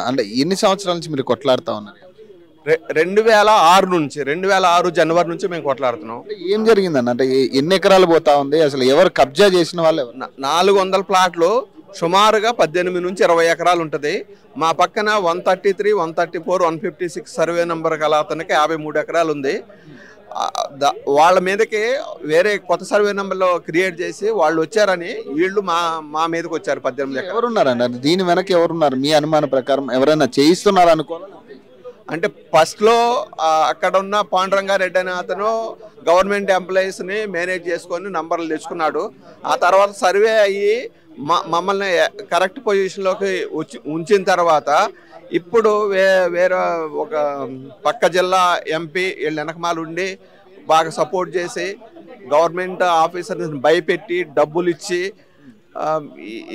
అంటే ఎన్ని సంవత్సరాల నుంచి మీరు కొట్లాడుతా ఉన్నారు? 2006 నుంచి 2006 జనవరి నుంచి మేము కొట్లాడుతున్నాం. ఏం జరిగిందన్న? అంటే ఎన్ని ఎకరాలు పోతా ఉంది, అసలు ఎవరు కబ్జా చేసిన వాళ్ళు? 400 ప్లాట్లు సుమారుగా 18 నుంచి 20 ఎకరాలు ఉంటుంది. మా పక్కన 133, 134, 156 సర్వే నెంబర్ గల అతనికి 53 ఎకరాలు ఉంది. వాళ్ళ మీదకి వేరే కొత్త సర్వే నెంబర్లో క్రియేట్ చేసి వాళ్ళు వచ్చారని వీళ్ళు మా మీదకి వచ్చారు. 18 ఎకరాలు. ఎవరున్నారండి దీని వెనక? ఎవరున్నారు మీ అనుమాన ప్రకారం? ఎవరైనా చేయిస్తున్నారు అనుకోవాలి? అంటే ఫస్ట్లో అక్కడ ఉన్న పాండురంగారెడ్డి అనే అతను గవర్నమెంట్ ఎంప్లాయీస్ని మేనేజ్ చేసుకొని నంబర్లు తెచ్చుకున్నాడు. ఆ తర్వాత సర్వే అయ్యి మమ్మల్ని కరెక్ట్ పొజిషన్లోకి ఉంచిన తర్వాత ఇప్పుడు వేరే ఒక పక్క జిల్లా ఎంపీ వీళ్ళ వెనకమాలు ఉండి బాగా సపోర్ట్ చేసి గవర్నమెంట్ ఆఫీసర్ని భయపెట్టి డబ్బులు ఇచ్చి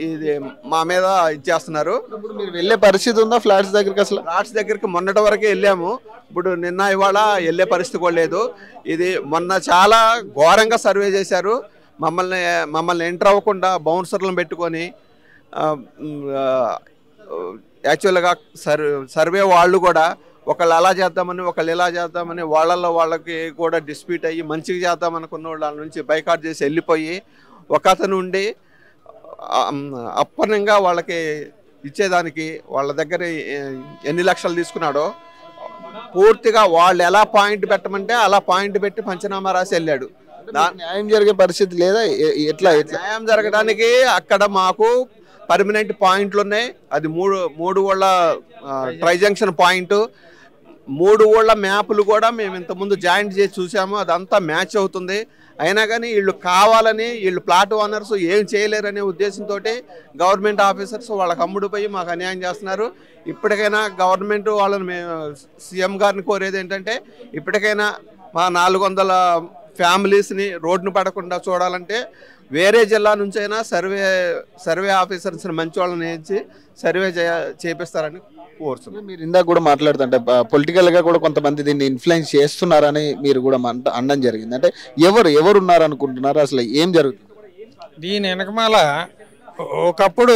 ఇది మా మీద ఇచ్చేస్తున్నారు. ఇప్పుడు మీరు వెళ్ళే పరిస్థితి ఉందా ఫ్లాట్స్ దగ్గరికి? అసలు ఫ్లాట్స్ దగ్గరికి మొన్నటి వరకే వెళ్ళాము. ఇప్పుడు నిన్న ఇవాళ వెళ్ళే పరిస్థితి కూడా లేదు. ఇది మొన్న చాలా ఘోరంగా సర్వే చేశారు. మమ్మల్ని ఎంటర్ అవ్వకుండా బౌన్సర్లను పెట్టుకొని యాక్చువల్గా సర్వే వాళ్ళు కూడా ఒకళ్ళు అలా చేద్దామని ఒకళ్ళు ఇలా చేద్దామని వాళ్ళకి కూడా డిస్ప్యూట్ అయ్యి మంచిగా చేద్దామనుకున్న వాళ్ళ నుంచి బైకాట్ చేసి వెళ్ళిపోయి ఒక అతను ఉండి అప్పనంగా వాళ్ళకి ఇచ్చేదానికి వాళ్ళ దగ్గర ఎన్ని లక్షలు తీసుకున్నాడో పూర్తిగా వాళ్ళు ఎలా పాయింట్ పెట్టమంటే అలా పాయింట్ పెట్టి పంచనామా రాసి వెళ్ళాడు. న్యాయం జరిగే పరిస్థితి లేదా? ఎట్లా న్యాయం జరగడానికి అక్కడ మాకు పర్మనెంట్ పాయింట్లు ఉన్నాయి. అది మూడు ఊళ్ళ ట్రై జంక్షన్ పాయింట్, 3 ఊళ్ళ మ్యాప్లు కూడా మేము ఇంతకుముందు జాయింట్ చేసి చూసాము. అదంతా మ్యాచ్ అవుతుంది. అయినా కానీ వీళ్ళు కావాలని వీళ్ళు ప్లాట్ ఓనర్స్ ఏం చేయలేరనే ఉద్దేశంతో గవర్నమెంట్ ఆఫీసర్స్ వాళ్ళకి అమ్ముడుపోయి మాకు అన్యాయం చేస్తున్నారు. ఇప్పటికైనా గవర్నమెంట్ వాళ్ళని మేము సీఎం గారిని కోరేది ఏంటంటే ఇప్పటికైనా మా 400 ఫ్యామిలీస్ని రోడ్డును పడకుండా చూడాలంటే వేరే జిల్లా నుంచైనా సర్వే ఆఫీసర్స్ని మంచి వాళ్ళని వేయించి సర్వే చేపిస్తారని కోరుతున్నాం. మీరు ఇందాక కూడా మాట్లాడుతుంటే పొలిటికల్గా కూడా కొంతమంది దీన్ని ఇన్ఫ్లుయెన్స్ చేస్తున్నారని మీరు కూడా అనడం జరిగింది. అంటే ఎవరు ఉన్నారు అనుకుంటున్నారు? అసలు ఏం జరుగుతుంది దీని వెనకమాల? ఒకప్పుడు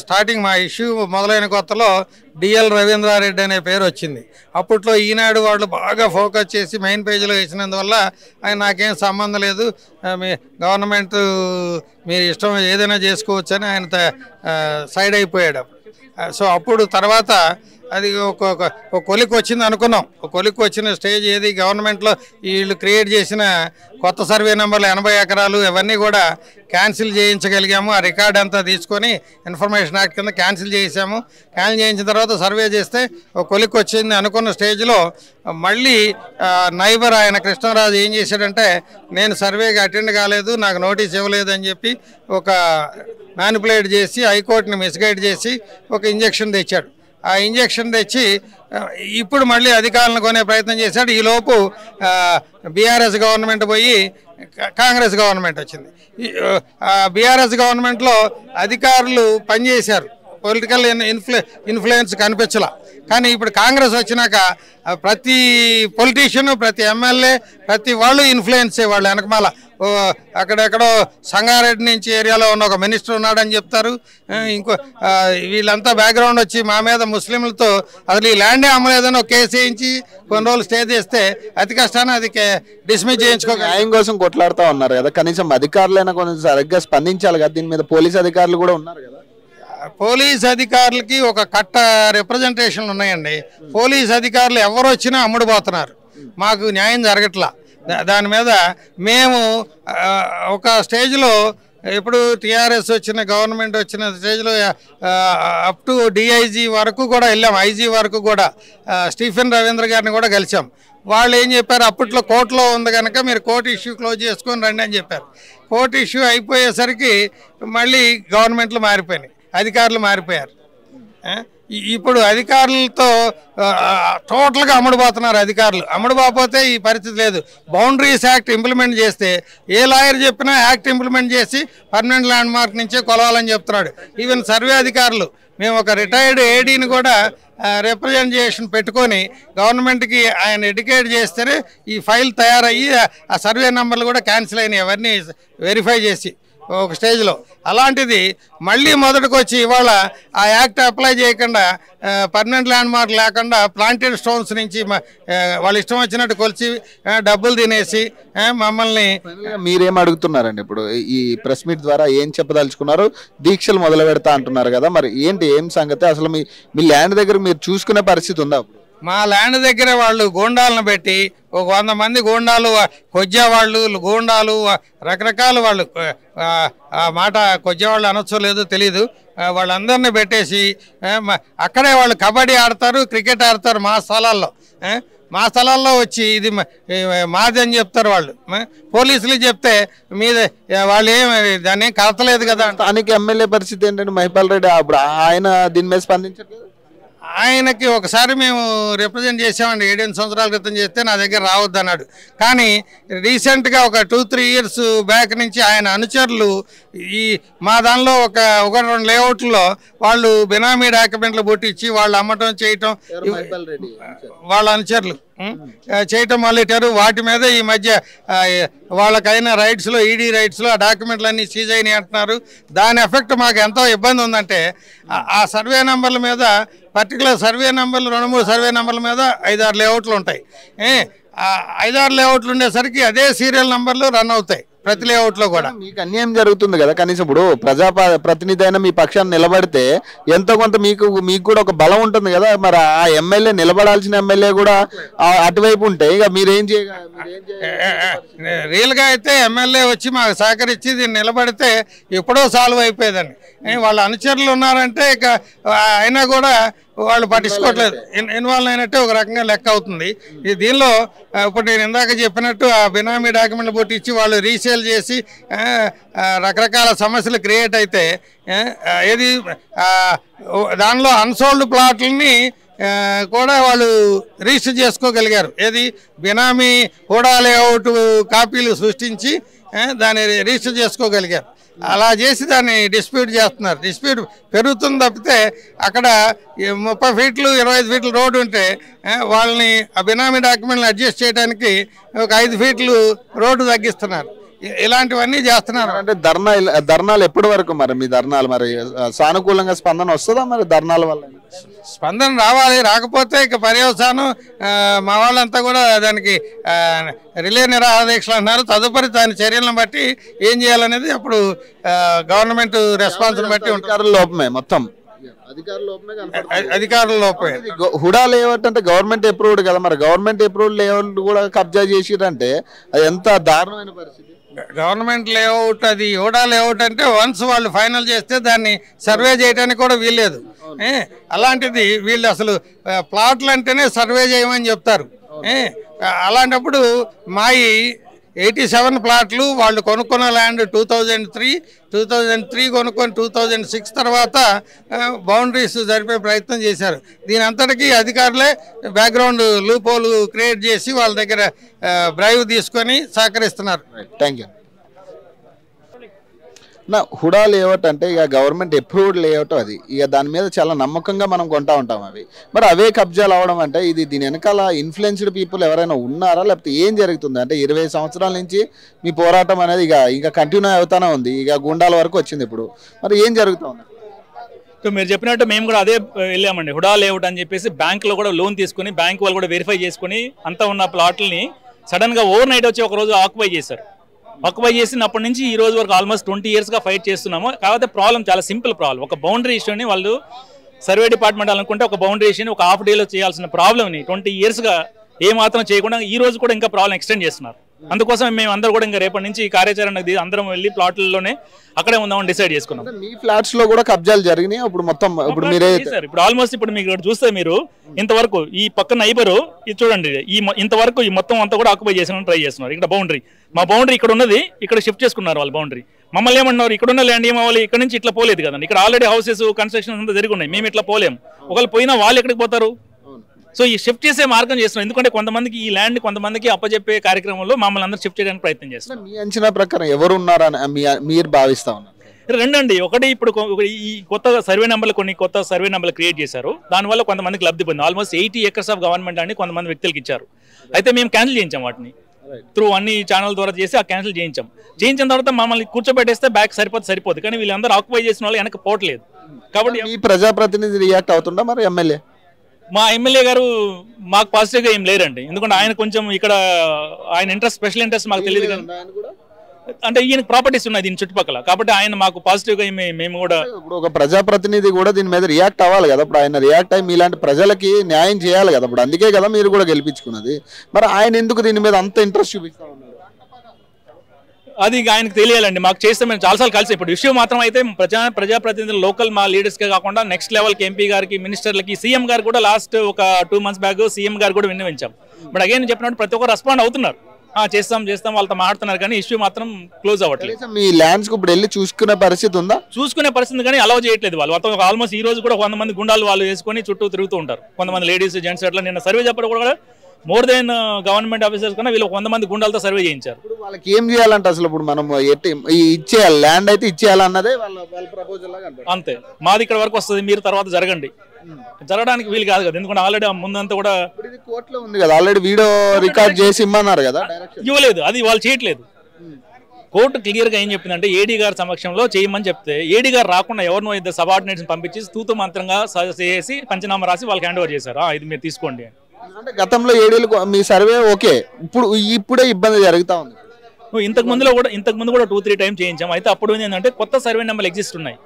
స్టార్టింగ్ మా ఇష్యూ మొదలైన కొత్తలో డిఎల్ రవీంద్రారెడ్డి అనే పేరు వచ్చింది. అప్పట్లో ఈనాడు వాళ్ళు బాగా ఫోకస్ చేసి మెయిన్ పేజీలో వేసినందువల్ల ఆయన నాకేం సంబంధం లేదు, మీ గవర్నమెంట్ మీరు ఇష్టం ఏదైనా చేసుకోవచ్చు అని ఆయన సైడ్ అయిపోయాడు. సో అప్పుడు తర్వాత అది ఒక కొలికి వచ్చింది అనుకున్నాం. ఒక కొలికి వచ్చిన స్టేజ్ ఏది, గవర్నమెంట్లో వీళ్ళు క్రియేట్ చేసిన కొత్త సర్వే నెంబర్లు 80 ఎకరాలు ఇవన్నీ కూడా క్యాన్సిల్ చేయించగలిగాము. ఆ రికార్డ్ అంతా తీసుకొని ఇన్ఫర్మేషన్ యాక్ట్ కింద క్యాన్సిల్ చేసాము. క్యాన్సిల్ చేయించిన తర్వాత సర్వే చేస్తే ఒక కొలికి వచ్చింది అనుకున్న స్టేజ్లో మళ్ళీ నైబర్ ఆయన కృష్ణరాజు ఏం చేశాడంటే నేను సర్వేకి అటెండ్ కాలేదు, నాకు నోటీస్ ఇవ్వలేదు అని చెప్పి ఒక మ్యానిపులేట్ చేసి హైకోర్టుని మిస్గైడ్ చేసి ఒక ఇంజెక్షన్ తెచ్చాడు. ఆ ఇంజెక్షన్ తెచ్చి ఇప్పుడు మళ్ళీ అధికారులను కొనే ప్రయత్నం చేశాడు. ఈలోపు బీఆర్ఎస్ గవర్నమెంట్ పోయి కాంగ్రెస్ గవర్నమెంట్ వచ్చింది. బీఆర్ఎస్ గవర్నమెంట్లో అధికారులు పనిచేశారు, పొలిటికల్ ఇన్ఫ్లుయెన్స్ కనిపించలా. కానీ ఇప్పుడు కాంగ్రెస్ వచ్చినాక ప్రతి పొలిటీషియన్, ప్రతి ఎమ్మెల్యే, ప్రతి వాళ్ళు ఇన్ఫ్లుయెన్స్ వాళ్ళు వెనకమాల. అక్కడెక్కడో సంగారెడ్డి నుంచి ఏరియాలో ఉన్న ఒక మినిస్టర్ ఉన్నాడని చెప్తారు. ఇంకో వీళ్ళంతా బ్యాక్గ్రౌండ్ వచ్చి మా మీద ముస్లింలతో అసలు ఈ ల్యాండే అమ్మలేదని ఒక కేసు వేయించి కొన్ని రోజులు స్టే చేస్తే అతి కష్టాన్ని అది డిస్మిస్ చేయించుకో. న్యాయం కోసం కొట్లాడుతూ ఉన్నారు కదా, కనీసం అధికారులైనా కొంచెం సరిగ్గా స్పందించాలి కదా. దీని మీద పోలీస్ అధికారులు కూడా ఉన్నారు కదా. పోలీస్ అధికారులకి ఒక కట్ట రిప్రజెంటేషన్లు ఉన్నాయండి. పోలీస్ అధికారులు ఎవరు వచ్చినా అమ్ముడుపోతున్నారు, మాకు న్యాయం జరగట్లా. దాని మీద మేము ఒక స్టేజ్లో ఇప్పుడు టీఆర్ఎస్ వచ్చిన గవర్నమెంట్ వచ్చిన స్టేజ్లో అప్ టు డిఐజీ వరకు కూడా వెళ్ళాం, ఐజీ వరకు కూడా స్టీఫెన్ రవీంద్ర గారిని కూడా కలిసాం. వాళ్ళు ఏం చెప్పారు, అప్పట్లో కోర్టులో ఉంది కనుక మీరు కోర్టు ఇష్యూ క్లోజ్ చేసుకొని రండి అని చెప్పారు. కోర్టు ఇష్యూ అయిపోయేసరికి మళ్ళీ గవర్నమెంట్లు మారిపోయినాయి, అధికారులు మారిపోయారు. ఇప్పుడు అధికారులతో టోటల్గా అమ్ముడుపోతున్నారు. అధికారులు అమ్ముడుపోతే ఈ పరిస్థితి లేదు. బౌండరీస్ యాక్ట్ ఇంప్లిమెంట్ చేస్తే ఏ లాయర్ చెప్పినా యాక్ట్ ఇంప్లిమెంట్ చేసి పర్మనెంట్ ల్యాండ్ మార్క్ నుంచే కొలవాలని చెప్తున్నాడు. ఈవెన్ సర్వే అధికారులు, మేము ఒక రిటైర్డ్ ఏడీని కూడా రిప్రజెంటేషన్ పెట్టుకొని గవర్నమెంట్కి ఆయన ఎడ్యుకేట్ చేస్తేనే ఈ ఫైల్ తయారయ్యి ఆ సర్వే నెంబర్లు కూడా క్యాన్సిల్ అయినాయి. అవన్నీ వెరిఫై చేసి ఒక స్టేజ్లో. అలాంటిది మళ్ళీ మొదటికి వచ్చి ఇవాళ ఆ యాక్ట్ అప్లై చేయకుండా పర్మనెంట్ ల్యాండ్ మార్క్ లేకుండా ప్లాంటెడ్ స్టోన్స్ నుంచి వాళ్ళు ఇష్టం వచ్చినట్టు కొలిచి డబ్బులు తినేసి మమ్మల్ని. మీరేం అడుగుతున్నారండి ఇప్పుడు ఈ ప్రెస్ మీట్ ద్వారా ఏం చెప్పదలుచుకున్నారు? దీక్షలు మొదలు పెడతా అంటున్నారు కదా, మరి ఏంటి ఏం సంగతి? అసలు మీ ల్యాండ్ దగ్గర మీరు చూసుకునే పరిస్థితి ఉందా? మా ల్యాండ్ దగ్గర వాళ్ళు గూండాలను పెట్టి ఒక 100 మంది గూండాలు, కొజ్జా వాళ్ళు, గూండాలు, రకరకాల వాళ్ళు, ఆ మాట కొజ్జా వాళ్ళు అనొచ్చో లేదో తెలీదు, వాళ్ళందరినీ పెట్టేసి అక్కడే వాళ్ళు కబడ్డీ ఆడతారు, క్రికెట్ ఆడతారు మా స్థలాల్లో. మా స్థలాల్లో వచ్చి ఇది మాది అని చెప్తారు వాళ్ళు. పోలీసులు చెప్తే మీద వాళ్ళు దాన్ని కలతలేదు కదా. స్థానిక ఎమ్మెల్యే పరిస్థితి ఏంటంటే మహిపాల్ రెడ్డి, అప్పుడు ఆయన దీని మీద స్పందించట్లేదు. ఆయనకి ఒకసారి మేము రిప్రజెంట్ చేసామండి, 7 సంవత్సరాల క్రితం చేస్తే నా దగ్గర రావద్దు అన్నాడు. కానీ రీసెంట్గా ఒక 2-3 ఇయర్స్ బ్యాక్ నుంచి ఆయన అనుచరులు ఈ మా దానిలో ఒక 2 లేఅవుట్లో వాళ్ళు బినామీ డాక్యుమెంట్లు పుట్టించి వాళ్ళు అమ్మటం చేయటం, వాళ్ళ అనుచరులు చేయటం మొదలెట్టారు. వాటి మీద ఈ మధ్య వాళ్ళకైన రైట్స్లో, ఈడీ రైట్స్లో ఆ డాక్యుమెంట్లన్నీ సీజ్ అయినాయి అంటున్నారు. దాని ఎఫెక్ట్ మాకు ఎంతో ఇబ్బంది ఉందంటే ఆ సర్వే నెంబర్ల మీద, పర్టికులర్ సర్వే నెంబర్లు 2-3 సర్వే నెంబర్ల మీద 5-6 లేఅవుట్లు ఉంటాయి. 5-6 లేఅవుట్లు ఉండేసరికి అదే సీరియల్ నెంబర్లు రన్ అవుతాయి ప్రతి లేఅవుట్లో కూడా. మీకు అన్యాయం జరుగుతుంది కదా, కనీసం ఇప్పుడు ప్రతినిధి అయినా మీ పక్షాన్ని నిలబడితే ఎంతో కొంత మీకు కూడా ఒక బలం ఉంటుంది కదా. మరి ఆ ఎమ్మెల్యే, నిలబడాల్సిన ఎమ్మెల్యే కూడా అటువైపు ఉంటే ఇక మీరేం రియల్గా అయితే ఎమ్మెల్యే వచ్చి మాకు సహకరించి దీన్ని నిలబడితే ఎప్పుడో సాల్వ్ అయిపోయేదండి. వాళ్ళ అనుచరులు ఉన్నారంటే ఇక అయినా కూడా వాళ్ళు పట్టించుకోవట్లేదు, ఇన్వాల్వ్ అయినట్టే ఒక రకంగా లెక్క అవుతుంది. దీనిలో ఇప్పుడు నేను ఇందాక చెప్పినట్టు ఆ బినామీ డాక్యుమెంట్లు పుట్టించి వాళ్ళు రీసేల్ చేసి రకరకాల సమస్యలు క్రియేట్ అయితే ఏది దానిలో అన్సోల్డ్ ప్లాట్లని కూడా వాళ్ళు రిజిస్టర్ చేసుకోగలిగారు. ఏది బినామీ హుడా లేఅవుట్ కాపీలు సృష్టించి దాన్ని రిజిస్టర్ చేసుకోగలిగారు. అలా చేసి దాన్ని డిస్ప్యూట్ చేస్తున్నారు. డిస్ప్యూట్ పెరుగుతుంది తప్పితే అక్కడ 30 ఫీట్లు 25 ఫీట్ల రోడ్డు ఉంటే వాళ్ళని ఆ బినామీ డాక్యుమెంట్లు అడ్జస్ట్ చేయడానికి ఒక 5 ఫీట్లు రోడ్డు తగ్గిస్తున్నారు. ఇలాంటివన్నీ చేస్తున్నారు. అంటే ధర్నాలు ఎప్పటి వరకు మరి మీ ధర్నాలు మరి సానుకూలంగా స్పందన వస్తుందా? మరి ధర్నాల వల్ల స్పందన రావాలి, రాకపోతే ఇక పర్యవసానం మా వాళ్ళంతా కూడా దానికి రిలే నిరాహార దీక్షలు అంటున్నారు. తదుపరి దాని చర్యలను బట్టి ఏం చేయాలనేది అప్పుడు గవర్నమెంట్ రెస్పాన్స్ని బట్టి ఉంటుంది. లోపమే మొత్తం అధికారుల లోపమే. హుడా లేఅవుట్ అంటే గవర్నమెంట్ అప్రూవ్డ్ కదా, మరి గవర్నమెంట్ అప్రూవ్డ్ లేఅవుట్ కూడా కబ్జా చేసిరంటే అది ఎంత దారుణమైన పరిస్థితి. గవర్నమెంట్ లేఅవుట్ అది హుడా లేఅవుట్ అంటే వన్స్ వాళ్ళు ఫైనల్ చేస్తే దాన్ని సర్వే చేయడానికి కూడా వీల్లేదు. అలాంటిది వీళ్ళు అసలు ప్లాట్లు అంటేనే సర్వే చేయమని చెప్తారు. అలాంటప్పుడు మాయి 87 ప్లాట్లు వాళ్ళు కొనుక్కున్న ల్యాండ్ 2003 కొనుక్కొని 2006 తర్వాత బౌండరీస్ జరిపే ప్రయత్నం చేశారు. దీని అంతటికీ అధికారులే బ్యాక్గ్రౌండ్ లూపోలు క్రియేట్ చేసి వాళ్ళ దగ్గర బ్రైవ్ తీసుకొని సహకరిస్తున్నారు. Thank you. హుడా లేఅవుట్ అంటే ఇక గవర్నమెంట్ అప్రూవ్డ్ లేఅవుట్, అది ఇక దాని మీద చాలా నమ్మకంగా మనం కొంటా ఉంటాం. అవి మరి అవే కబ్జాలు అవడం అంటే దీని వెనకాల ఇన్ఫ్లుయెన్స్డ్ పీపుల్ ఎవరైనా ఉన్నారా, లేకపోతే ఏం జరుగుతుంది? అంటే 20 సంవత్సరాల నుంచి మీ పోరాటం అనేది ఇంకా కంటిన్యూ అవుతానే ఉంది, ఇక గుండాల వరకు వచ్చింది. ఇప్పుడు మరి ఏం జరుగుతుంది? మీరు చెప్పినట్టు మేము కూడా అదే వెళ్ళామండి. హుడా లేఅవుట్ అని చెప్పేసి బ్యాంకులో కూడా లోన్ తీసుకుని బ్యాంక్ వాళ్ళు కూడా వెరిఫై చేసుకుని అంతా ఉన్న ప్లాట్లని సడన్గా ఓవర్ నైట్ వచ్చి ఒకరోజు ఆక్యుపై చేశారు. ఆక్యుపై చేసినప్పటి నుంచి ఈ రోజు వరకు ఆల్మోస్ట్ 20 yearsగా ఫైట్ చేస్తున్నాము. కాకపోతే ప్రాబ్లం చాలా సింపుల్ ప్రాబ్లం. ఒక బౌండరీ ఇష్యూని వాళ్ళు సర్వే డిపార్ట్మెంట్ అనుకుంటే ఒక బౌండరీ ఇష్యూని ఒక హాఫ్ డేలో చేయాల్సిన ప్రాబ్లమ్ని 20 yearsగా ఏ మాత్రం చేయకుండా ఈ రోజు కూడా ఇంకా ప్రాబ్లం ఎక్స్టెండ్ చేస్తున్నారు. అందుకోసం మేము అందరూ కూడా ఇంకా రేపటి నుంచి కార్యాచరణ అందరం వెళ్ళి ప్లాట్లలోనే అక్కడే ఉందామని డిసైడ్ చేసుకున్నాం. మీ ఫ్లాట్స్ లో కూడా కబ్జాలు జరిగినాయి. ఇప్పుడు మొత్తం ఇప్పుడు మీరే ఇప్పుడు ఆల్మోస్ట్ ఇప్పుడు మీకు చూస్తే మీరు ఇంతవరకు ఈ పక్కన నైబరు ఇది చూడండి, ఇంతవరకు ఈ మొత్తం అంతా కూడా ఆక్యుపై చేసిన ట్రై చేస్తున్నారు. ఇక్కడ బౌండరీ, మా బౌండరీ ఇక్కడ ఉన్నది, ఇక్కడ షిఫ్ట్ చేసుకున్నారు వాళ్ళ బౌండరీ. మమ్మల్ని ఏమన్నారు, ఇక్కడ ఉన్న ల్యాండ్ ఏమవ్వాలి, ఇక్కడ నుంచి ఇట్లా పోలేదు కదండి, ఇక్కడ ఆల్రెడీ హౌసెస్ కన్స్ట్రక్షన్ అంతా జరిగి ఉన్నాయి, మేము ఇట్లా పోలేము. ఒకవేళ పోయినా వాళ్ళు ఎక్కడికి పోతారు? సో ఈ షిఫ్ట్ చేసే మార్గం చేస్తున్నాం. ఎందుకంటే కొంతమందికి ఈ ల్యాండ్ కొంతమందికి అప్పచెప్పే కార్యక్రమంలో మమ్మల్ని అందరూ షిఫ్ట్ చేయడానికి ప్రయత్నం చేస్తాం. మీ అంచనా ప్రకారం ఎవరు ఉన్నారని మీరు భావిస్తా ఉన్నారు? రెండండి. ఒకటి ఇప్పుడు ఈ కొత్త సర్వే నెంబర్లు కొన్ని కొత్త సర్వే నెంబర్లు క్రియేట్ చేశారు. దానివల్ల కొంతమందికి లబ్ధి పొంది ఆల్మోస్ట్ 80 acres ఆఫ్ గవర్నమెంట్ అని కొంతమంది వ్యక్తులకు ఇచ్చారు. అయితే మేము క్యాన్సిల్ చేయించాం వాటిని. త్రూ అన్ని ఛానల్ ద్వారా చేసి ఆ క్యాన్సిల్ చేయించిన తర్వాత మమ్మల్ని కూర్చోబెట్టేస్తే బ్యాక్ సరిపోదు కానీ వీళ్ళందరూ ఆక్యుపై చేసిన వాళ్ళు వెనక పోవట్లేదు. కాబట్టి ఈ ప్రజాప్రతినిధి రియాక్ట్ అవుతుందా మరి ఎమ్మెల్యే? మా ఎమ్మెల్యే గారు మాకు పాజిటివ్గా ఏం లేరండి. ఎందుకంటే ఆయన కొంచెం ఇక్కడ ఆయన స్పెషల్ ఇంట్రెస్ట్ మాకు తెలియదు కానీ అంటే ఈయన ప్రాపర్టీస్ ఉన్నాయి దీని చుట్టుపక్కల, కాబట్టి ఆయన మాకు పాజిటివ్గా మేము కూడా. ఇప్పుడు ఒక ప్రజాప్రతినిధి కూడా దీని మీద రియాక్ట్ అవ్వాలి కదా, ఇప్పుడు ఆయన రియాక్ట్ అయ్యి మీలాంటి ప్రజలకి న్యాయం చేయాలి కదా, ఇప్పుడు అందుకే కదా మీరు కూడా గెలిపించుకున్నది. మరి ఆయన ఎందుకు దీని మీద అంత ఇంట్రెస్ట్ చూపిస్తా ఉన్నారు? అది ఆయనకు తెలియాలండి. మాకు చేస్తే మేము చాలాసార్లు కలిసి ఇప్పుడు ఇష్యూ మాత్రం అయితే ప్రజాప్రతినిధులు లోకల్ మా లీడర్స్కే కాకుండా నెక్స్ట్ లెవెల్కి ఎంపీ గారికి, మినిస్టర్లకి, సీఎం గారు కూడా లాస్ట్ ఒక 2 months బ్యాక్ సీఎం గారు కూడా విన్నవించాం. బట్ అగైన్ చెప్పినట్టు ప్రతి ఒక్కరు రెస్పాండ్ అవుతున్నారు, చేస్తాం వాళ్ళతో మాట్లాడుతున్నారు, కానీ ఇష్యూ మాత్రం క్లోజ్ అవ్వట్లేదు. మీ ల్యాండ్స్ కు ఇప్పుడు వెళ్ళి చూసుకునే పరిస్థితి ఉందా? చూసుకునే పరిస్థితి కానీ అలౌ చేయట్లేదు వాళ్ళు. ఆల్మోస్ట్ ఈ రోజు కూడా కొంతమంది గుండాలు వాళ్ళు వేసుకొని చుట్టూ తిరుగుతూ ఉంటారు, కొంతమంది లేడీస్ జెంట్స్. అట్లా నిన్న సర్వే చెప్పడం కూడా మోర్ దెన్ గవర్నమెంట్ ఆఫీసర్స్ కన్నా వీళ్ళు 100 మంది గుండాలతో సర్వే చేయించారు. వాళ్ళకి ఏం చేయాలంటే అసలు ఇప్పుడు మనం ఇచ్చేయాలి, ల్యాండ్ అయితే ఇచ్చేయాలన్నదే వాళ్ళ ప్రపోజల్ లాగా అంతే. మాది ఇక్కడ వరకు వస్తుంది, మీరు తర్వాత జరగడానికి వీలు కాదు కదా, ఎందుకంటే ఆల్రెడీ ముందంతా కూడా కోర్టులో ఉంది కదా, ఆల్రెడీ వీడియో రికార్డ్ చేసి ఇమ్మన్నారు కదా, ఇవ్వలేదు, అది వాళ్ళు చేయట్లేదు. కోర్టు క్లియర్ గా ఏం చెప్పిందంటే ఏడీ గారి సమక్షంలో చేయమని చెప్తే ఏడీ గారు రాకుండా ఎవరినో ఇద్దరు సబార్డినేట్స్ పంపించి తూతు మంత్రంగా చేసి పంచనామా రాసి వాళ్ళకి హ్యాండ్ ఓవర్ చేశారు. ఇది మీరు తీసుకోండి అంటే గతంలో ఏడీలు మీ సర్వే ఓకే, ఇప్పుడే ఇబ్బంది జరుగుతా ఉంది. ఇంతకు ముందు కూడా 2-3 times చేయించాం. అయితే అప్పుడు ఏంటంటే కొత్త సర్వే నెంబర్లు ఎగ్జిస్ట్ ఉన్నాయి,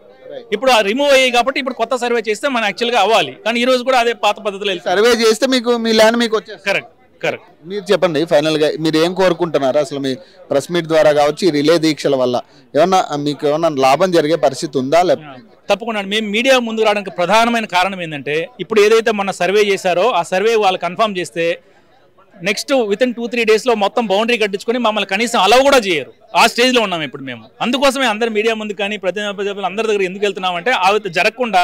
ఇప్పుడు రిమూవ్ అయ్యాయి కాబట్టి ఇప్పుడు కొత్త సర్వే చేస్తే మనం యాక్చువల్గా అవ్వాలి, కానీ ఈ రోజు కూడా అదే పాత పద్ధతిలో సర్వే చేస్తే మీకు మీ ల్యాండ్ మీకు వచ్చేది. కరెక్ట్. మీరు చెప్పండి ఫైనల్ గా మీరు ఏం కోరుకుంటున్నారు అసలు? మీ ప్రెస్ మీట్ ద్వారా కావచ్చు, ఈ రిలే దీక్షల వల్ల మీకు ఏమన్నా లాభం జరిగే పరిస్థితి ఉందా? లేకపోతే తప్పకుండా మేము మీడియా ముందుకు రావడానికి ప్రధానమైన కారణం ఏంటంటే ఇప్పుడు ఏదైతే మొన్న సర్వే చేశారో ఆ సర్వే వాళ్ళు కన్ఫర్మ్ చేస్తే నెక్స్ట్ వితిన్ 2-3 days మొత్తం బౌండరీ కట్టించుకొని మమ్మల్ని కనీసం అలౌ కూడా చేయరు. ఆ స్టేజ్లో ఉన్నాం ఇప్పుడు మేము. అందుకోసమే అందరు మీడియా ముందు కానీ ప్రజలు అందరి దగ్గర ఎందుకు వెళ్తున్నామంటే అవి జరగకుండా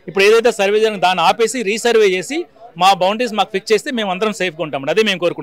ఇప్పుడు ఏదైతే సర్వే జరిగిందో దాన్ని ఆపేసి రీసర్వే చేసి మా బౌండరీస్ మాకు ఫిక్స్ చేస్తే మేము అందరం సేఫ్గా ఉంటాం. అదే మేము కోరుకుంటున్నాం.